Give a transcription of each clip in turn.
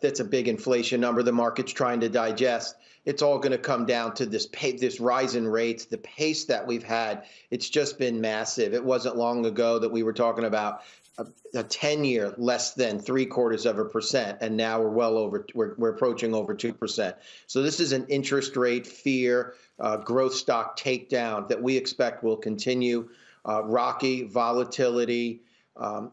that's a big inflation number the market's trying to digest. It's all going to come down to this rise in rates, the pace that we've had. It's just been massive. It wasn't long ago that we were talking about a 10-year less than 0.75%, and now we're approaching over 2%. So this is an interest rate fear, growth stock takedown that we expect will continue. Rocky volatility,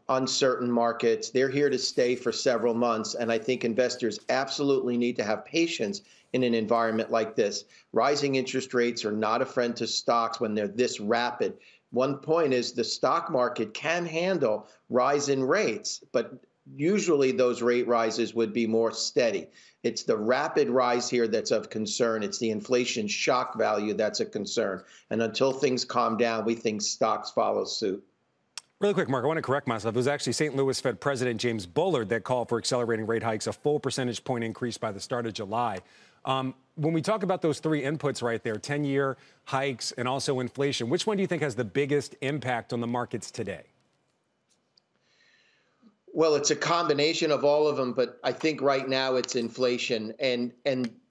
uncertain markets. They're here to stay for several months, and I think investors absolutely need to have patience in an environment like this. Rising interest rates are not a friend to stocks when they're this rapid. One point is the stock market can handle rise in rates, but usually those rate rises would be more steady. It's the rapid rise here that's of concern. It's the inflation shock value that's a concern. And until things calm down, we think stocks follow suit. Really quick, Mark, I want to correct myself. It was actually St. Louis Fed President James Bullard that called for accelerating rate hikes, a full percentage point increase by the start of July. When we talk about those three inputs right there, 10-year hikes and also inflation, which one do you think has the biggest impact on the markets today? Well, it's a combination of all of them, but I think right now it's inflation. And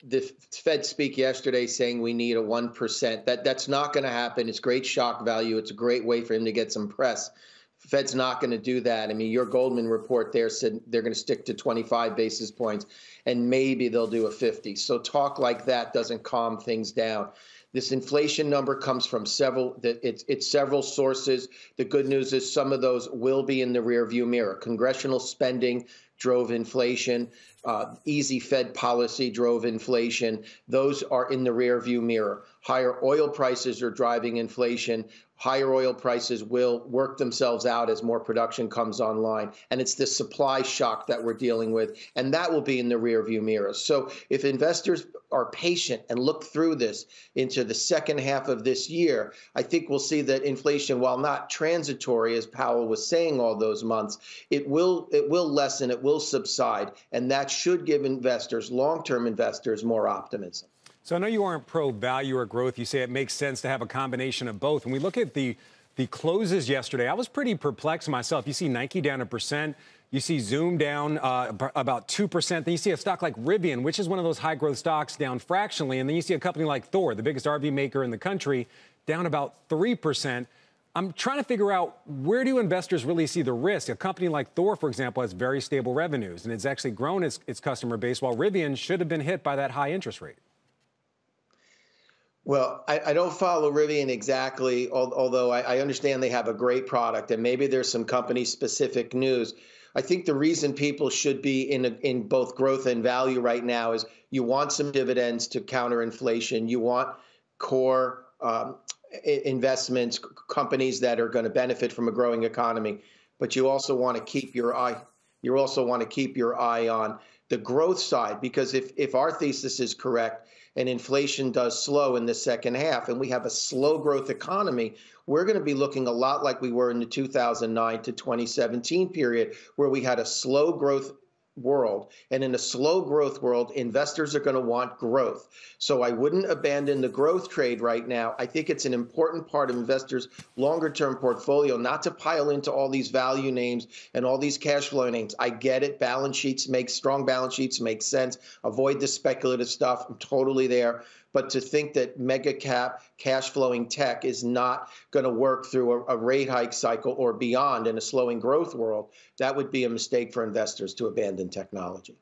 the Fed speak yesterday saying we need a 1%. That's not going to happen. It's great shock value. It's a great way for him to get some press. Fed's not going to do that. I mean, your Goldman report there said they're going to stick to 25 basis points, and maybe they'll do a 50. So talk like that doesn't calm things down. This inflation number comes from it's several sources. The good news is some of those will be in the rearview mirror. Congressional spending drove inflation. Easy Fed policy drove inflation. Those are in the rearview mirror. Higher oil prices are driving inflation. Higher oil prices will work themselves out as more production comes online. And it's the supply shock that we're dealing with, and that will be in the rearview mirror. So if investors are patient and look through this into the second half of this year, I think we'll see that inflation, while not transitory, as Powell was saying all those months, it will lessen, it will subside, and that should give investors, long-term investors, more optimism. So I know you aren't pro-value or growth. You say it makes sense to have a combination of both. When we look at the closes yesterday, I was pretty perplexed myself. You see Nike down 1%. You see Zoom down about 2%. Then you see a stock like Rivian, which is one of those high-growth stocks, down fractionally. And then you see a company like Thor, the biggest RV maker in the country, down about 3%. I'm trying to figure out, where do investors really see the risk? A company like Thor, for example, has very stable revenues, and it's actually grown its customer base, while Rivian should have been hit by that high interest rate. Well, I don't follow Rivian exactly, although I understand they have a great product, and maybe there's some company-specific news. I think the reason people should be in both growth and value right now is you want some dividends to counter inflation. You want core investments, companies that are going to benefit from a growing economy, but you also want to keep your eye. You also want to keep your eye on the growth side, because if our thesis is correct and inflation does slow in the second half and we have a slow growth economy, we're going to be looking a lot like we were in the 2009 to 2017 period, where we had a slow growth world. And in a slow growth world, investors are going to want growth. So I wouldn't abandon the growth trade right now. I think it's an important part of investors' longer term portfolio, not to pile into all these value names and all these cash flow names. I get it. Strong balance sheets make sense. Avoid the speculative stuff. I'm totally there. But to think that mega cap cash flowing tech is not going to work through a rate hike cycle or beyond in a slowing growth world, that would be a mistake for investors to abandon technology.